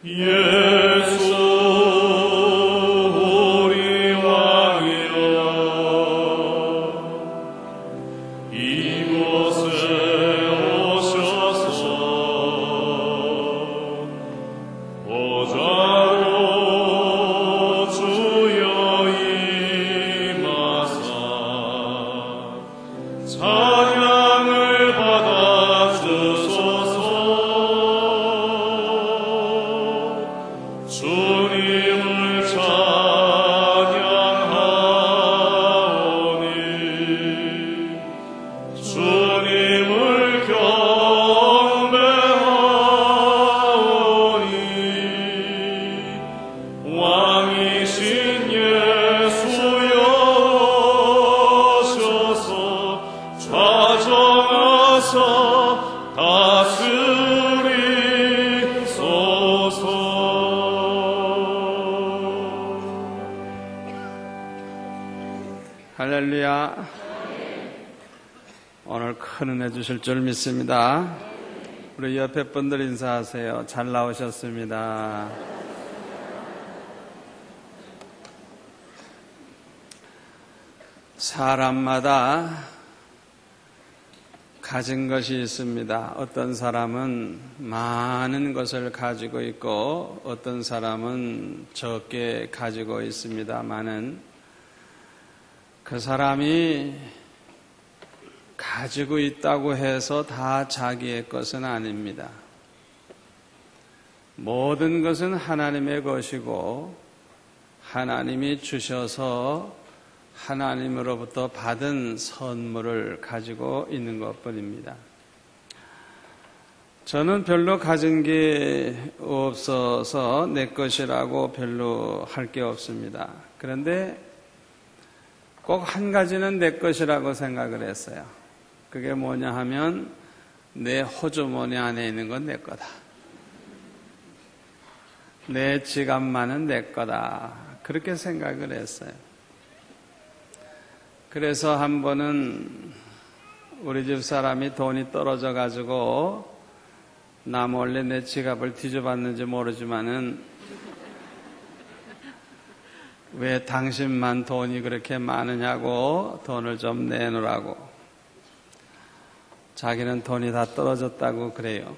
예수 우리 왕이여, 이곳에 오셔서 보좌로 주여 임하사 찬양을 받아 주소서. 주님을 찬양하오니, 주님을 경배하오니, 왕이신 예수여 오셔서 좌정하사 다스리소서. 할렐루야. 오늘 큰 은혜 주실 줄 믿습니다. 우리 옆에 분들 인사하세요. 잘 나오셨습니다. 사람마다 가진 것이 있습니다. 어떤 사람은 많은 것을 가지고 있고 어떤 사람은 적게 가지고 있습니다만은 그 사람이 가지고 있다고 해서 다 자기의 것은 아닙니다. 모든 것은 하나님의 것이고 하나님이 주셔서 하나님으로부터 받은 선물을 가지고 있는 것뿐입니다. 저는 별로 가진 게 없어서 내 것이라고 별로 할 게 없습니다. 그런데 꼭 한 가지는 내 것이라고 생각을 했어요. 그게 뭐냐 하면 내 호주머니 안에 있는 건 내 거다. 내 지갑만은 내 거다. 그렇게 생각을 했어요. 그래서 한 번은 우리 집 사람이 돈이 떨어져 가지고 나 몰래 내 지갑을 뒤져봤는지 모르지만은 왜 당신만 돈이 그렇게 많으냐고 돈을 좀 내놓으라고. 자기는 돈이 다 떨어졌다고 그래요.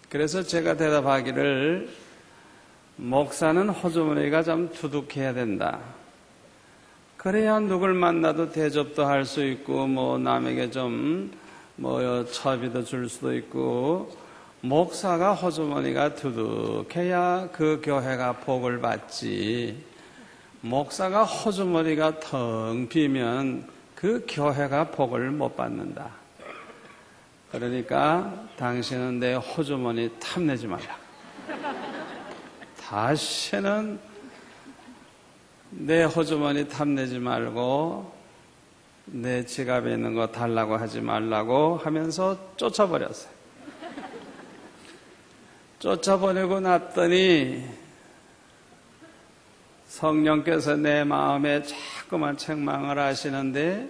그래서 제가 대답하기를 목사는 호주머니가 좀 두둑해야 된다. 그래야 누굴 만나도 대접도 할 수 있고 뭐 남에게 좀 처비도 줄 수도 있고 목사가 호주머니가 두둑해야 그 교회가 복을 받지. 목사가 호주머니가 텅 비면 그 교회가 복을 못 받는다. 그러니까 당신은 내 호주머니 탐내지 말라. 다시는 내 호주머니 탐내지 말고 내 지갑에 있는 거 달라고 하지 말라고 하면서 쫓아버렸어요. 쫓아보내고 났더니 성령께서 내 마음에 자꾸만 책망을 하시는데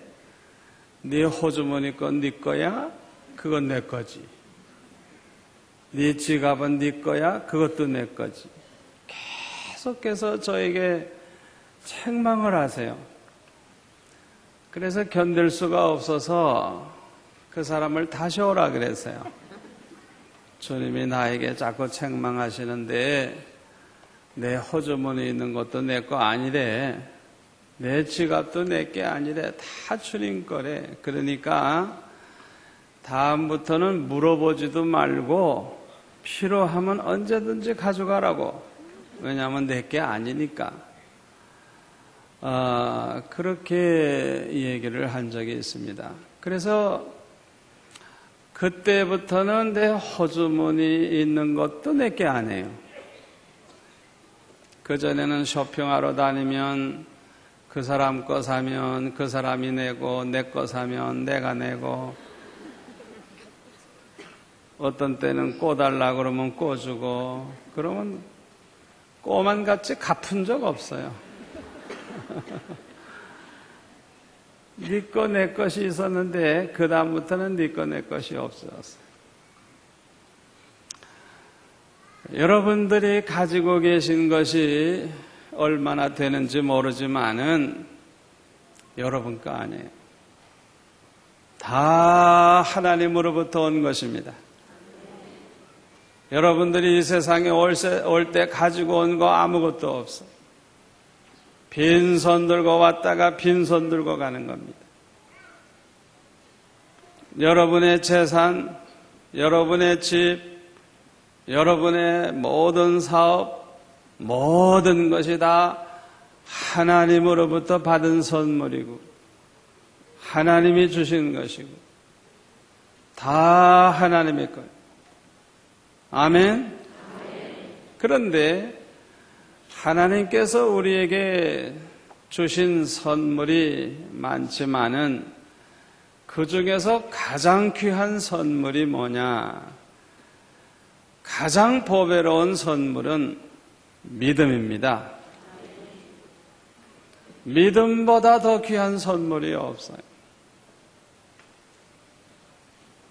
네 호주머니 건 네 거야? 그건 내 거지. 네 지갑은 네 거야? 그것도 내 거지. 계속해서 저에게 책망을 하세요. 그래서 견딜 수가 없어서 그 사람을 다시 오라 그랬어요. 주님이 나에게 자꾸 책망하시는데 내 호주머니 있는 것도 내 거 아니래. 내 지갑도 내 게 아니래. 다 주님 거래. 그러니까 다음부터는 물어보지도 말고 필요하면 언제든지 가져가라고. 왜냐하면 내 게 아니니까. 그렇게 얘기를 한 적이 있습니다. 그래서 그때부터는 내 호주머니 있는 것도 내 게 아니에요. 그전에는 쇼핑하러 다니면 그 사람 거 사면 그 사람이 내고 내 거 사면 내가 내고 어떤 때는 꿔 달라고 그러면 꿔 주고 그러면 꼬만 같이 갚은 적 없어요. 네 거 내 것이 있었는데 그 다음부터는 네 거 내 것이 없어졌어요. 여러분들이 가지고 계신 것이 얼마나 되는지 모르지만은 여러분 거 아니에요. 다 하나님으로부터 온 것입니다. 여러분들이 이 세상에 올 때 가지고 온 거 아무것도 없어요. 빈손 들고 왔다가 빈손 들고 가는 겁니다. 여러분의 재산, 여러분의 집, 여러분의 모든 사업, 모든 것이 다 하나님으로부터 받은 선물이고 하나님이 주신 것이고 다 하나님의 거예요. 아멘? 그런데 하나님께서 우리에게 주신 선물이 많지만은 그 중에서 가장 귀한 선물이 뭐냐? 가장 보배로운 선물은 믿음입니다. 믿음보다 더 귀한 선물이 없어요.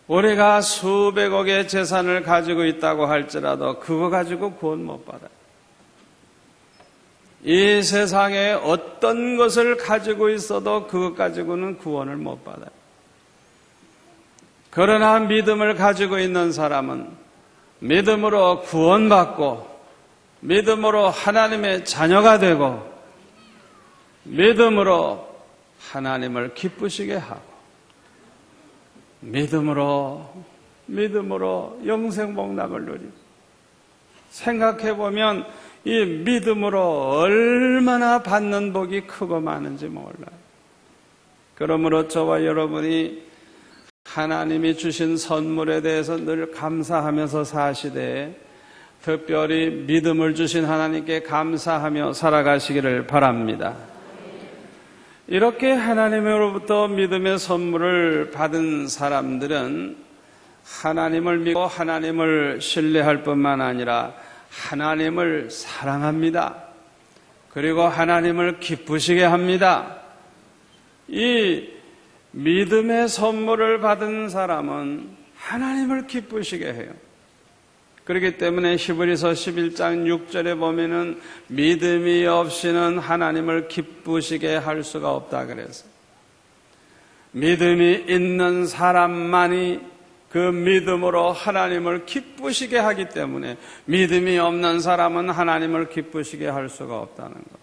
우리가 수백억의 재산을 가지고 있다고 할지라도 그거 가지고 구원 못 받아요. 이 세상에 어떤 것을 가지고 있어도 그것 가지고는 구원을 못 받아요. 그러나 믿음을 가지고 있는 사람은 믿음으로 구원받고 믿음으로 하나님의 자녀가 되고 믿음으로 하나님을 기쁘시게 하고 믿음으로 영생복락을 누리고 생각해보면 이 믿음으로 얼마나 받는 복이 크고 많은지 몰라요. 그러므로 저와 여러분이 하나님이 주신 선물에 대해서 늘 감사하면서 사시되 특별히 믿음을 주신 하나님께 감사하며 살아가시기를 바랍니다. 이렇게 하나님으로부터 믿음의 선물을 받은 사람들은 하나님을 믿고 하나님을 신뢰할 뿐만 아니라 하나님을 사랑합니다. 그리고 하나님을 기쁘시게 합니다. 이 믿음의 선물을 받은 사람은 하나님을 기쁘시게 해요. 그렇기 때문에 히브리서 11장 6절에 보면은 믿음이 없이는 하나님을 기쁘시게 할 수가 없다 그래서 믿음이 있는 사람만이 그 믿음으로 하나님을 기쁘시게 하기 때문에 믿음이 없는 사람은 하나님을 기쁘시게 할 수가 없다는 것.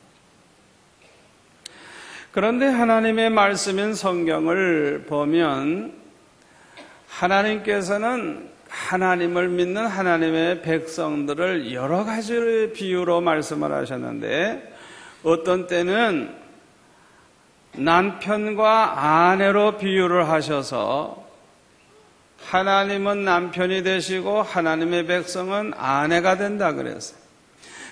그런데 하나님의 말씀인 성경을 보면 하나님께서는 하나님을 믿는 하나님의 백성들을 여러 가지 비유로 말씀을 하셨는데 어떤 때는 남편과 아내로 비유를 하셔서 하나님은 남편이 되시고 하나님의 백성은 아내가 된다 그랬어요.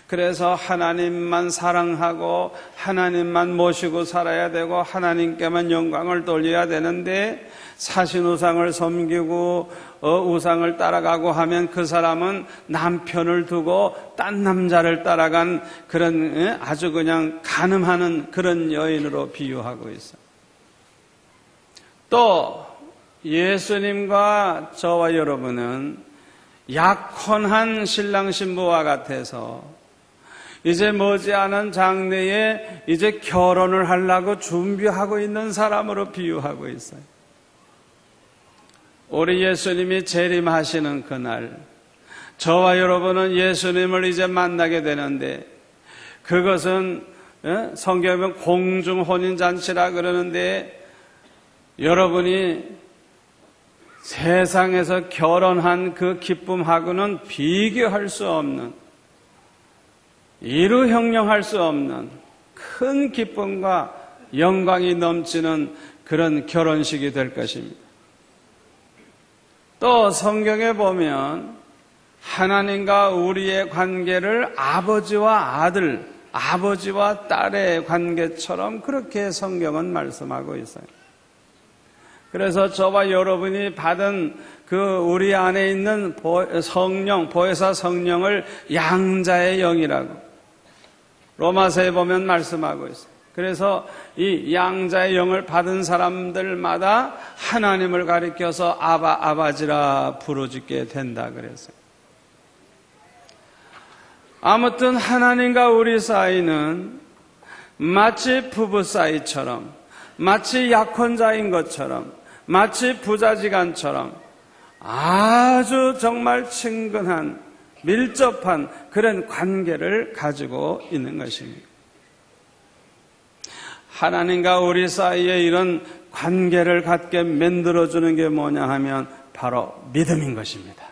그래서 하나님만 사랑하고 하나님만 모시고 살아야 되고 하나님께만 영광을 돌려야 되는데 사신우상을 섬기고 우상을 따라가고 하면 그 사람은 남편을 두고 딴 남자를 따라간 그런 아주 그냥 간음하는 그런 여인으로 비유하고 있어요. 또 예수님과 저와 여러분은 약혼한 신랑 신부와 같아서 이제 머지않은 장래에 이제 결혼을 하려고 준비하고 있는 사람으로 비유하고 있어요. 우리 예수님이 재림하시는 그날 저와 여러분은 예수님을 이제 만나게 되는데 그것은 성경에 보면 공중혼인잔치라 그러는데 여러분이 세상에서 결혼한 그 기쁨하고는 비교할 수 없는 이루 형용할 수 없는 큰 기쁨과 영광이 넘치는 그런 결혼식이 될 것입니다. 또 성경에 보면 하나님과 우리의 관계를 아버지와 아들, 아버지와 딸의 관계처럼 그렇게 성경은 말씀하고 있어요. 그래서 저와 여러분이 받은 그 우리 안에 있는 성령, 보혜사 성령을 양자의 영이라고 로마서에 보면 말씀하고 있어요. 그래서 이 양자의 영을 받은 사람들마다 하나님을 가리켜서 아바, 아바지라 부르짖게 된다 그랬어요. 아무튼 하나님과 우리 사이는 마치 부부 사이처럼, 마치 약혼자인 것처럼, 마치 부자지간처럼 아주 정말 친근한, 밀접한 그런 관계를 가지고 있는 것입니다. 하나님과 우리 사이에 이런 관계를 갖게 만들어주는 게 뭐냐 하면 바로 믿음인 것입니다.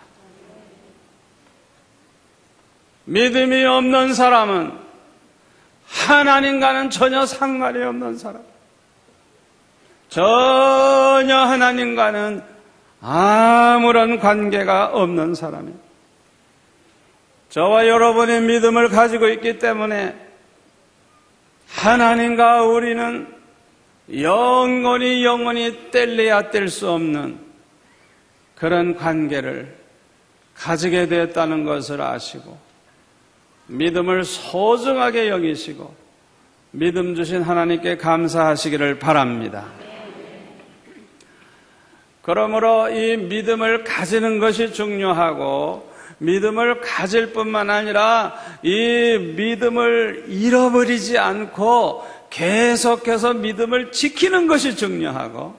믿음이 없는 사람은 하나님과는 전혀 상관이 없는 사람, 전혀 하나님과는 아무런 관계가 없는 사람이에요. 저와 여러분의 믿음을 가지고 있기 때문에 하나님과 우리는 영원히 뗄래야 뗄 수 없는 그런 관계를 가지게 되었다는 것을 아시고 믿음을 소중하게 여기시고 믿음 주신 하나님께 감사하시기를 바랍니다. 그러므로 이 믿음을 가지는 것이 중요하고 믿음을 가질 뿐만 아니라 이 믿음을 잃어버리지 않고 계속해서 믿음을 지키는 것이 중요하고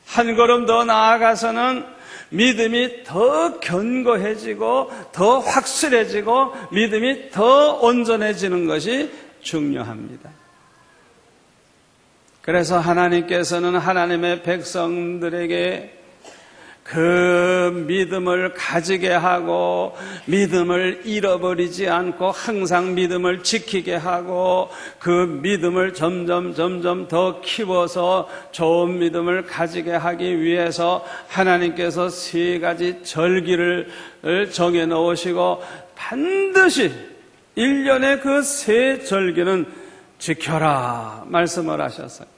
한 걸음 더 나아가서는 믿음이 더 견고해지고 더 확실해지고 믿음이 더 온전해지는 것이 중요합니다. 그래서 하나님께서는 하나님의 백성들에게 그 믿음을 가지게 하고 믿음을 잃어버리지 않고 항상 믿음을 지키게 하고 그 믿음을 점점 더 키워서 좋은 믿음을 가지게 하기 위해서 하나님께서 3가지 절기를 정해 놓으시고 반드시 1년에 그 3절기는 지켜라 말씀을 하셨어요.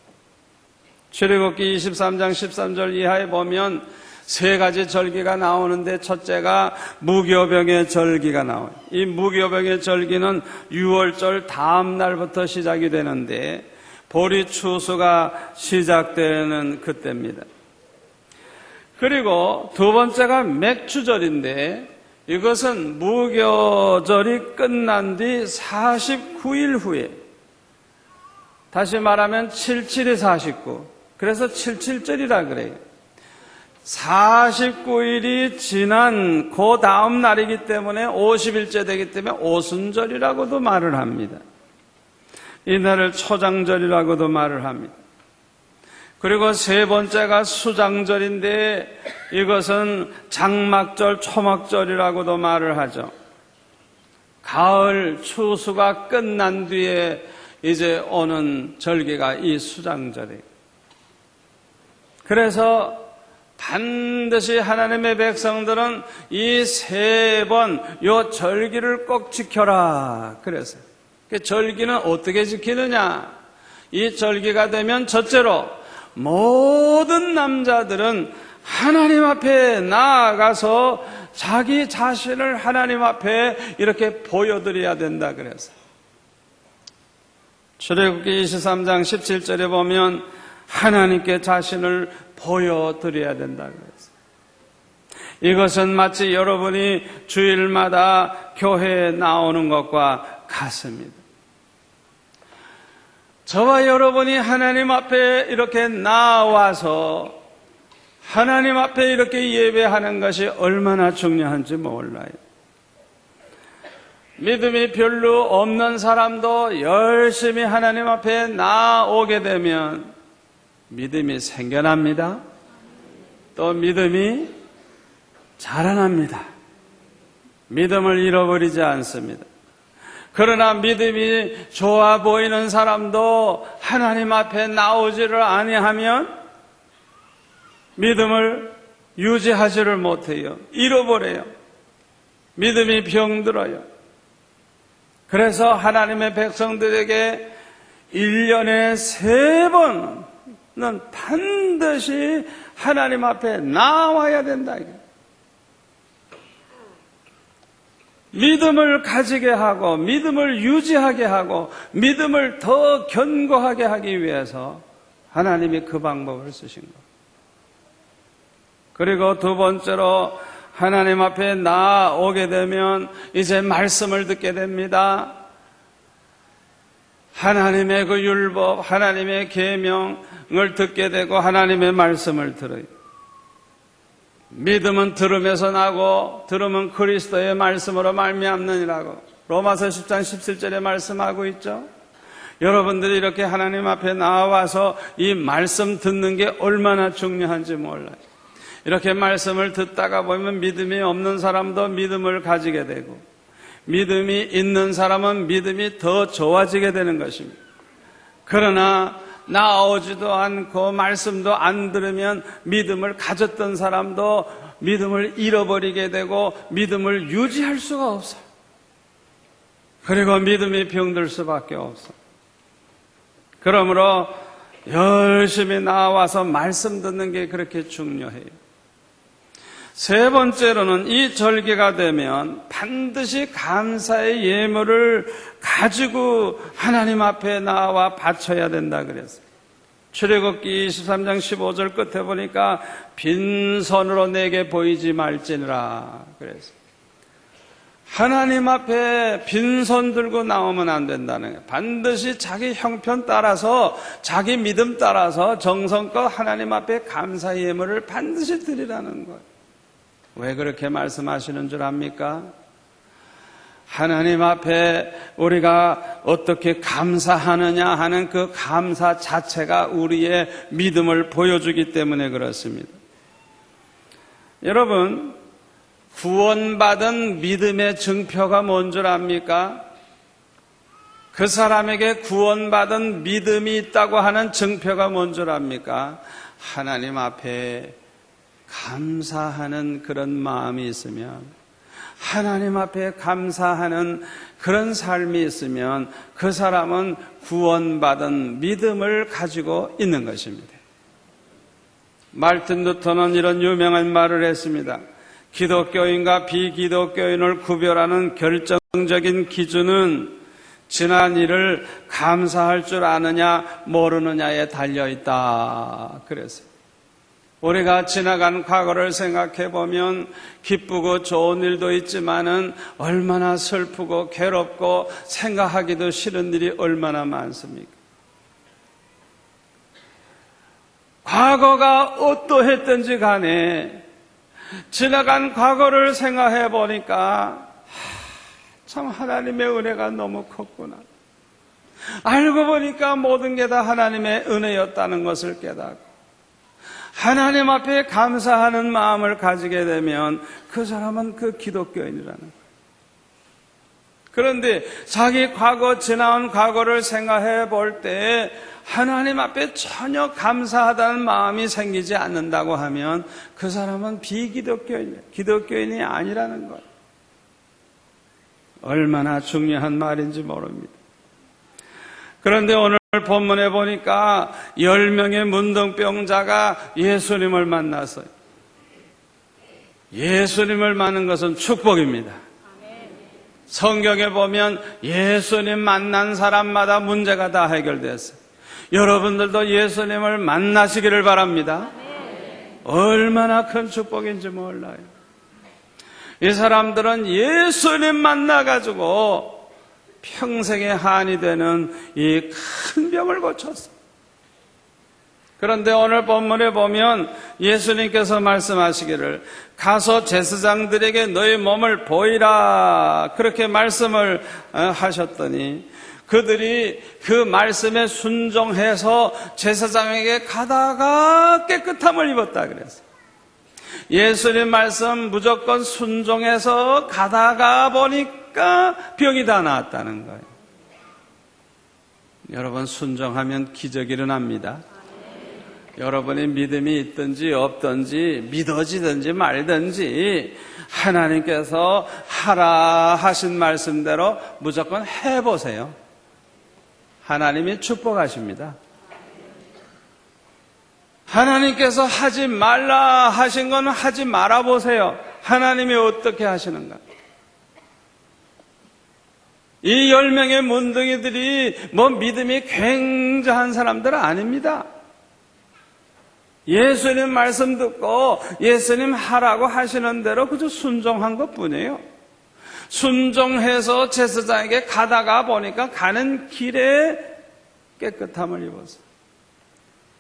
출애굽기 23장 13절 이하에 보면 3가지 절기가 나오는데 첫째가 무교병의 절기가 나와요. 이 무교병의 절기는 6월절 다음 날부터 시작이 되는데 보리 추수가 시작되는 그때입니다. 그리고 두 번째가 맥주절인데 이것은 무교절이 끝난 뒤 49일 후에, 다시 말하면 77이 49, 그래서 77절이라 그래요. 49일이 지난 그 다음 날이기 때문에 50일째 되기 때문에 오순절이라고도 말을 합니다. 이날을 초장절이라고도 말을 합니다. 그리고 3번째가 수장절인데 이것은 장막절, 초막절이라고도 말을 하죠. 가을 추수가 끝난 뒤에 이제 오는 절기가 이 수장절이에요. 그래서 반드시 하나님의 백성들은 이 3번 요 절기를 꼭 지켜라 그랬어요. 그 절기는 어떻게 지키느냐? 이 절기가 되면 첫째로 모든 남자들은 하나님 앞에 나아가서 자기 자신을 하나님 앞에 이렇게 보여드려야 된다 그랬어요. 출애굽기 23장 17절에 보면 하나님께 자신을 보여드려야 된다 그랬어요. 이것은 마치 여러분이 주일마다 교회에 나오는 것과 같습니다. 저와 여러분이 하나님 앞에 이렇게 나와서 하나님 앞에 이렇게 예배하는 것이 얼마나 중요한지 몰라요. 믿음이 별로 없는 사람도 열심히 하나님 앞에 나오게 되면 믿음이 생겨납니다. 또 믿음이 자라납니다. 믿음을 잃어버리지 않습니다. 그러나 믿음이 좋아 보이는 사람도 하나님 앞에 나오지를 아니하면 믿음을 유지하지를 못해요. 잃어버려요. 믿음이 병들어요. 그래서 하나님의 백성들에게 1년에 3번은 반드시 하나님 앞에 나와야 된다. 믿음을 가지게 하고 믿음을 유지하게 하고 믿음을 더 견고하게 하기 위해서 하나님이 그 방법을 쓰신 것. 그리고 두 번째로 하나님 앞에 나오게 되면 이제 말씀을 듣게 됩니다. 하나님의 그 율법, 하나님의 계명을 듣게 되고 하나님의 말씀을 들어요. 믿음은 들음에서 나고 들음은 그리스도의 말씀으로 말미암느니라고 로마서 10장 17절에 말씀하고 있죠. 여러분들이 이렇게 하나님 앞에 나와서 이 말씀 듣는 게 얼마나 중요한지 몰라요. 이렇게 말씀을 듣다가 보면 믿음이 없는 사람도 믿음을 가지게 되고 믿음이 있는 사람은 믿음이 더 좋아지게 되는 것입니다. 그러나 나오지도 않고 말씀도 안 들으면 믿음을 가졌던 사람도 믿음을 잃어버리게 되고 믿음을 유지할 수가 없어요. 그리고 믿음이 병들 수밖에 없어요. 그러므로 열심히 나와서 말씀 듣는 게 그렇게 중요해요. 세 번째로는 이 절기가 되면 반드시 감사의 예물을 가지고 하나님 앞에 나와 바쳐야 된다 그랬어요. 출애굽기 23장 15절 끝에 보니까 빈손으로 내게 보이지 말지니라 그랬어요. 하나님 앞에 빈손 들고 나오면 안 된다는 거예요. 반드시 자기 형편 따라서 자기 믿음 따라서 정성껏 하나님 앞에 감사의 예물을 반드시 드리라는 거예요. 왜 그렇게 말씀하시는 줄 압니까? 하나님 앞에 우리가 어떻게 감사하느냐 하는 그 감사 자체가 우리의 믿음을 보여주기 때문에 그렇습니다. 여러분, 구원받은 믿음의 증표가 뭔 줄 압니까? 그 사람에게 구원받은 믿음이 있다고 하는 증표가 뭔 줄 압니까? 하나님 앞에 감사하는 그런 마음이 있으면, 하나님 앞에 감사하는 그런 삶이 있으면 그 사람은 구원받은 믿음을 가지고 있는 것입니다. 말틴 루터는 이런 유명한 말을 했습니다. 기독교인과 비기독교인을 구별하는 결정적인 기준은 지난 일을 감사할 줄 아느냐 모르느냐에 달려있다 그랬어요. 우리가 지나간 과거를 생각해 보면 기쁘고 좋은 일도 있지만은 얼마나 슬프고 괴롭고 생각하기도 싫은 일이 얼마나 많습니까? 과거가 어떠했든지 간에 지나간 과거를 생각해 보니까 참 하나님의 은혜가 너무 컸구나. 알고 보니까 모든 게 다 하나님의 은혜였다는 것을 깨닫고 하나님 앞에 감사하는 마음을 가지게 되면 그 사람은 그 기독교인이라는 거예요. 그런데 자기 과거, 지나온 과거를 생각해 볼 때 하나님 앞에 전혀 감사하다는 마음이 생기지 않는다고 하면 그 사람은 비기독교인이에요. 기독교인이 아니라는 거예요. 얼마나 중요한 말인지 모릅니다. 그런데 오늘 본문에 보니까 10명의 문둥병자가 예수님을 만났어요. 예수님을 만난 것은 축복입니다. 성경에 보면 예수님 만난 사람마다 문제가 다 해결됐어요. 여러분들도 예수님을 만나시기를 바랍니다. 얼마나 큰 축복인지 몰라요. 이 사람들은 예수님 만나가지고 평생의 한이 되는 이 큰 병을 고쳤어요. 그런데 오늘 본문에 보면 예수님께서 말씀하시기를 가서 제사장들에게 너희 몸을 보이라 그렇게 말씀을 하셨더니 그들이 그 말씀에 순종해서 제사장에게 가다가 깨끗함을 입었다 그랬어요. 예수님 말씀 무조건 순종해서 가다가 보니까 병이 다 나았다는 거예요. 여러분, 순종하면 기적이 일어납니다. 여러분의 믿음이 있든지 없든지 믿어지든지 말든지 하나님께서 하라 하신 말씀대로 무조건 해보세요. 하나님이 축복하십니다. 하나님께서 하지 말라 하신 건 하지 말아보세요. 하나님이 어떻게 하시는가? 이 10명의 문둥이들이 뭐 믿음이 굉장한 사람들은 아닙니다. 예수님 말씀 듣고 예수님 하라고 하시는 대로 그저 순종한 것뿐이에요. 순종해서 제사장에게 가다가 보니까 가는 길에 깨끗함을 입었어요.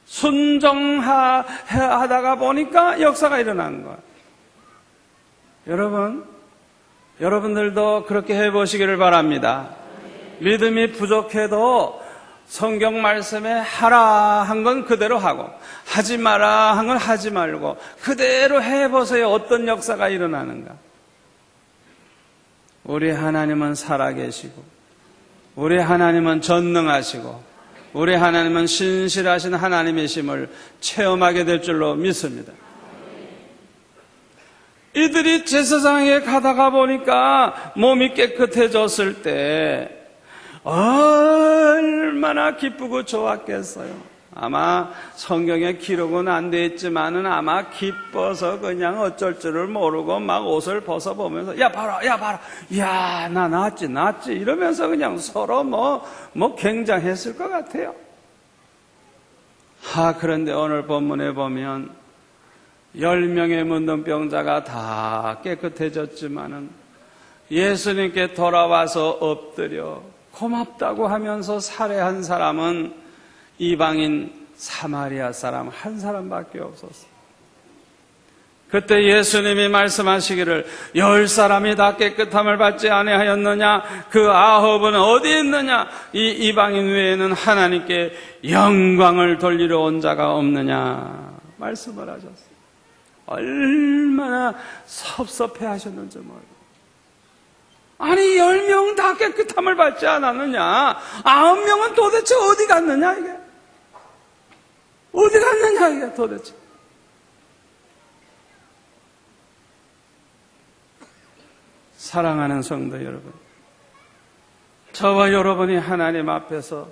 순종하다가 보니까 역사가 일어난 거예요. 여러분들도 그렇게 해보시기를 바랍니다. 믿음이 부족해도 성경 말씀에 하라 한 건 그대로 하고 하지 마라 한 건 하지 말고 그대로 해보세요. 어떤 역사가 일어나는가. 우리 하나님은 살아계시고 우리 하나님은 전능하시고 우리 하나님은 신실하신 하나님이심을 체험하게 될 줄로 믿습니다. 이들이 제사장에 가다가 보니까 몸이 깨끗해졌을 때 얼마나 기쁘고 좋았겠어요. 아마 성경에 기록은 안 돼 있지만은 아마 기뻐서 그냥 어쩔 줄을 모르고 막 옷을 벗어보면서 야 봐라 야 나 낫지 이러면서 그냥 서로 뭐 굉장했을 것 같아요. 그런데 오늘 본문에 보면 10명의 문둥병자가 다 깨끗해졌지만은 예수님께 돌아와서 엎드려 고맙다고 하면서 살해한 사람은 이방인 사마리아 사람 한 사람밖에 없었어요. 그때 예수님이 말씀하시기를 10사람이 다 깨끗함을 받지 아니하였느냐? 그 9은 어디 있느냐? 이 이방인 외에는 하나님께 영광을 돌리러 온 자가 없느냐? 말씀을 하셨어요. 얼마나 섭섭해 하셨는지 모르겠어요. 아니 10명 다 깨끗함을 받지 않았느냐? 9명은 도대체 어디 갔느냐 이게? 어디 갔느냐 이게 도대체? 사랑하는 성도 여러분, 저와 여러분이 하나님 앞에서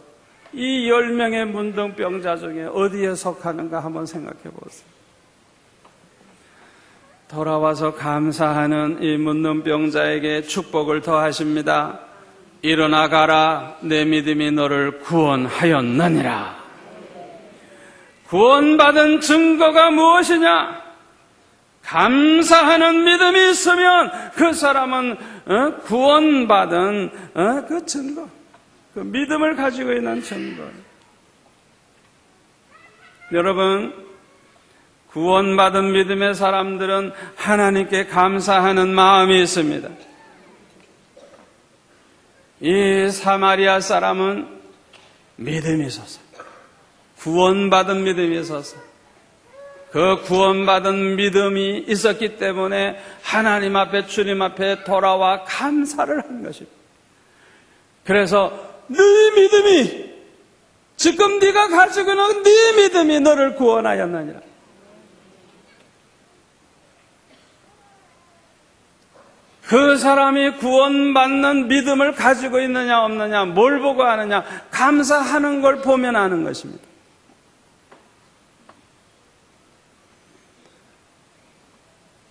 이 10명의 문둥병자 중에 어디에 속하는가 한번 생각해 보세요. 돌아와서 감사하는 이 문둥병자에게 축복을 더하십니다. 일어나 가라, 내 믿음이 너를 구원하였느니라. 구원받은 증거가 무엇이냐? 감사하는 믿음이 있으면 그 사람은 구원받은 그 증거, 그 믿음을 가지고 있는 증거. 여러분, 구원받은 믿음의 사람들은 하나님께 감사하는 마음이 있습니다. 이 사마리아 사람은 믿음이 있어서, 구원받은 믿음이 있어서, 그 구원받은 믿음이 있었기 때문에 하나님 앞에, 주님 앞에 돌아와 감사를 한 것입니다. 그래서 네 믿음이, 지금 네가 가지고 있는 네 믿음이 너를 구원하였느니라. 그 사람이 구원받는 믿음을 가지고 있느냐 없느냐, 뭘 보고 아느냐, 감사하는 걸 보면 아는 것입니다.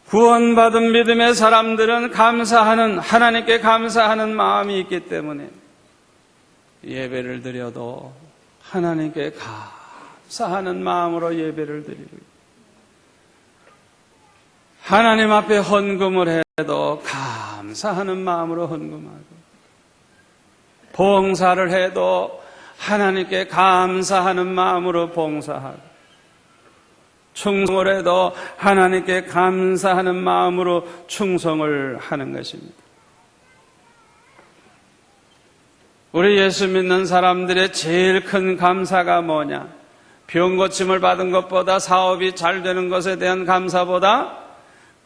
구원받은 믿음의 사람들은 감사하는, 하나님께 감사하는 마음이 있기 때문에 예배를 드려도 하나님께 감사하는 마음으로 예배를 드리고 있습니다. 하나님 앞에 헌금을 해도 감사하는 마음으로 헌금하고, 봉사를 해도 하나님께 감사하는 마음으로 봉사하고, 충성을 해도 하나님께 감사하는 마음으로 충성을 하는 것입니다. 우리 예수 믿는 사람들의 제일 큰 감사가 뭐냐? 병 고침을 받은 것보다, 사업이 잘 되는 것에 대한 감사보다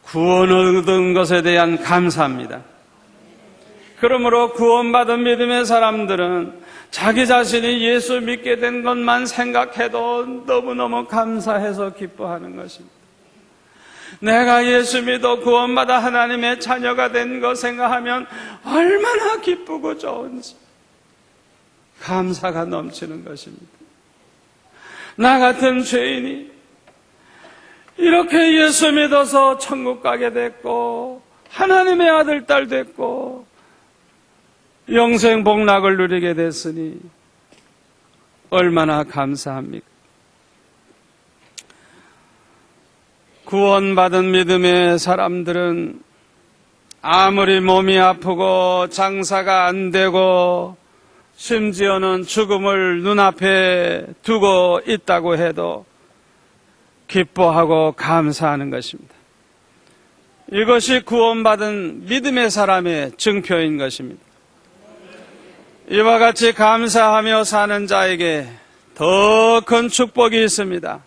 구원을 얻은 것에 대한 감사입니다. 그러므로 구원받은 믿음의 사람들은 자기 자신이 예수 믿게 된 것만 생각해도 너무너무 감사해서 기뻐하는 것입니다. 내가 예수 믿어 구원받아 하나님의 자녀가 된 것 생각하면 얼마나 기쁘고 좋은지 감사가 넘치는 것입니다. 나 같은 죄인이 이렇게 예수 믿어서 천국 가게 됐고, 하나님의 아들, 딸 됐고, 영생 복락을 누리게 됐으니 얼마나 감사합니까? 구원받은 믿음의 사람들은 아무리 몸이 아프고 장사가 안 되고 심지어는 죽음을 눈앞에 두고 있다고 해도 기뻐하고 감사하는 것입니다. 이것이 구원받은 믿음의 사람의 증표인 것입니다. 이와 같이 감사하며 사는 자에게 더 큰 축복이 있습니다.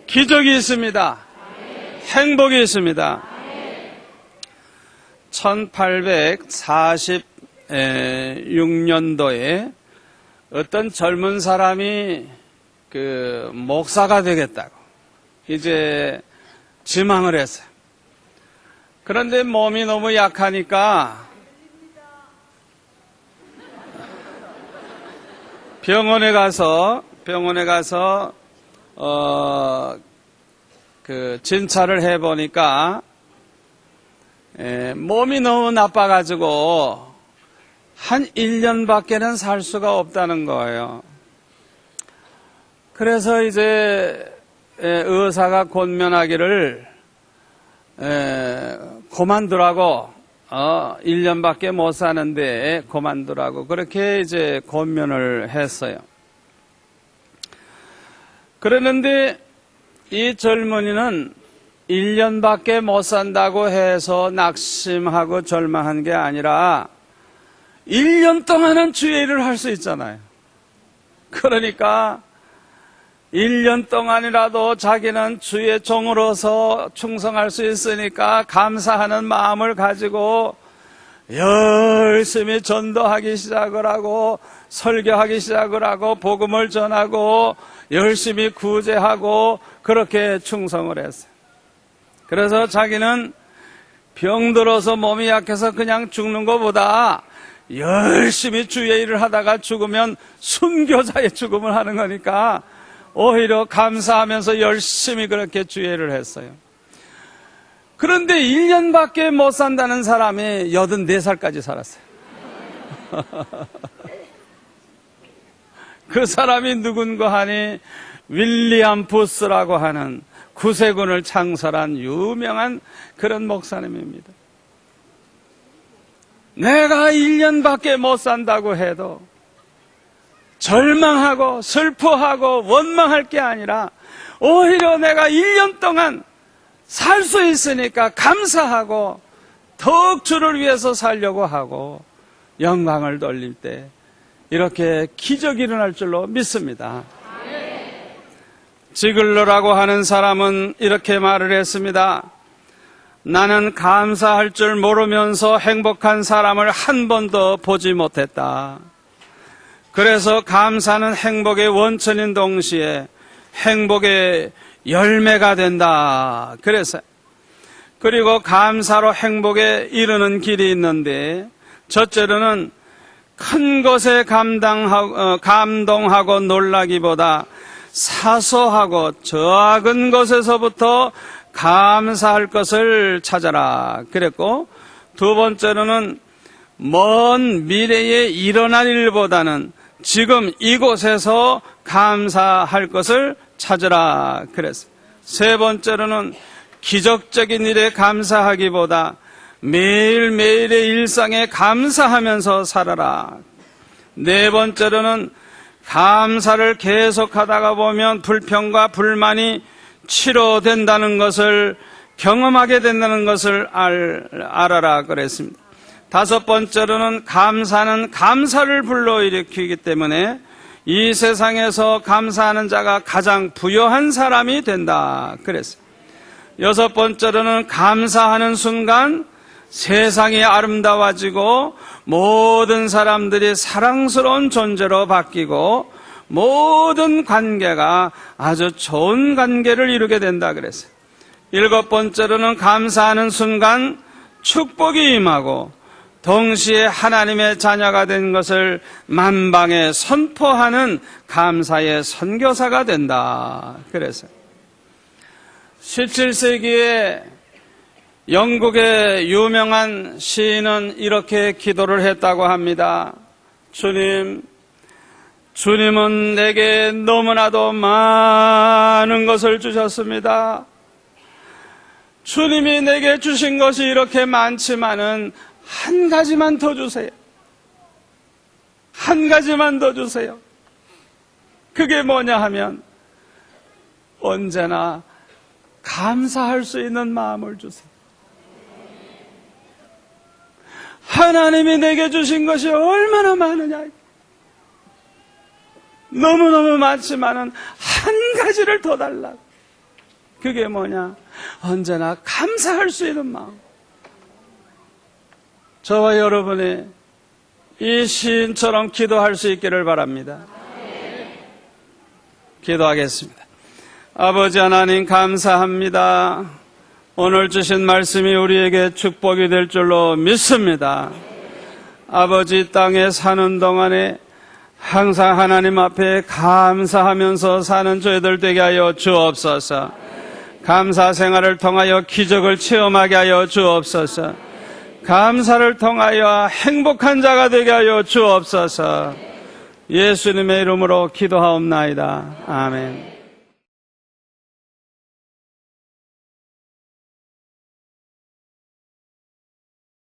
기적이 있습니다. 행복이 있습니다. 1846년도에 어떤 젊은 사람이 목사가 되겠다고 이제 지망을 했어요. 그런데 몸이 너무 약하니까 병원에 가서 진찰을 해보니까 몸이 너무 나빠가지고 한 1년밖에는 살 수가 없다는 거예요. 그래서 이제 의사가 권면하기를 그만두라고 1년밖에 못 사는데 그만두라고 그렇게 이제 권면을 했어요. 그랬는데 이 젊은이는 1년밖에 못 산다고 해서 낙심하고 절망한 게 아니라 1년 동안은 주의 일을 할 수 있잖아요. 그러니까 1년 동안이라도 자기는 주의 종으로서 충성할 수 있으니까 감사하는 마음을 가지고 열심히 전도하기 시작을 하고 설교하기 시작을 하고 복음을 전하고 열심히 구제하고 그렇게 충성을 했어요. 그래서 자기는 병들어서 몸이 약해서 그냥 죽는 것보다 열심히 주의 일을 하다가 죽으면 순교자의 죽음을 하는 거니까 오히려 감사하면서 열심히 그렇게 주의 일을 했어요. 그런데 1년밖에 못 산다는 사람이 84살까지 살았어요. 그 사람이 누군가 하니 윌리엄 부스라고 하는 구세군을 창설한 유명한 그런 목사님입니다. 내가 1년밖에 못 산다고 해도 절망하고 슬퍼하고 원망할 게 아니라 오히려 내가 1년 동안 살 수 있으니까 감사하고 더욱 주를 위해서 살려고 하고 영광을 돌릴 때 이렇게 기적이 일어날 줄로 믿습니다. 지글러라고 하는 사람은 이렇게 말을 했습니다. 나는 감사할 줄 모르면서 행복한 사람을 한 번도 보지 못했다. 그래서 감사는 행복의 원천인 동시에 행복의 열매가 된다. 그리고 감사로 행복에 이르는 길이 있는데 첫째로는 큰 것에 감동하고 놀라기보다 사소하고 작은 것에서부터 감사할 것을 찾아라 그랬고, 두 번째로는 먼 미래에 일어날 일보다는 지금 이곳에서 감사할 것을 찾으라 그랬어요. 세 번째로는 기적적인 일에 감사하기보다 매일매일의 일상에 감사하면서 살아라. 네 번째로는 감사를 계속하다가 보면 불평과 불만이 치료된다는 것을 경험하게 된다는 것을 알아라 그랬습니다. 다섯 번째로는 감사는 감사를 불러일으키기 때문에 이 세상에서 감사하는 자가 가장 부유한 사람이 된다 그랬어요. 여섯 번째로는 감사하는 순간 세상이 아름다워지고 모든 사람들이 사랑스러운 존재로 바뀌고 모든 관계가 아주 좋은 관계를 이루게 된다 그랬어요. 일곱 번째로는 감사하는 순간 축복이 임하고 동시에 하나님의 자녀가 된 것을 만방에 선포하는 감사의 선교사가 된다 그랬어요. 17세기에 영국의 유명한 시인은 이렇게 기도를 했다고 합니다. 주님은 내게 너무나도 많은 것을 주셨습니다. 주님이 내게 주신 것이 이렇게 많지만은 한 가지만 더 주세요. 한 가지만 더 주세요. 그게 뭐냐 하면 언제나 감사할 수 있는 마음을 주세요. 하나님이 내게 주신 것이 얼마나 많으냐. 너무너무 많지만은 한 가지를 더 달라고. 그게 뭐냐? 언제나 감사할 수 있는 마음. 저와 여러분이 이 시인처럼 기도할 수 있기를 바랍니다. 기도하겠습니다. 아버지 하나님 감사합니다. 오늘 주신 말씀이 우리에게 축복이 될 줄로 믿습니다. 아버지 땅에 사는 동안에 항상 하나님 앞에 감사하면서 사는 저희들 되게 하여 주옵소서. 감사 생활을 통하여 기적을 체험하게 하여 주옵소서. 감사를 통하여 행복한 자가 되게 하여 주옵소서. 예수님의 이름으로 기도하옵나이다. 아멘.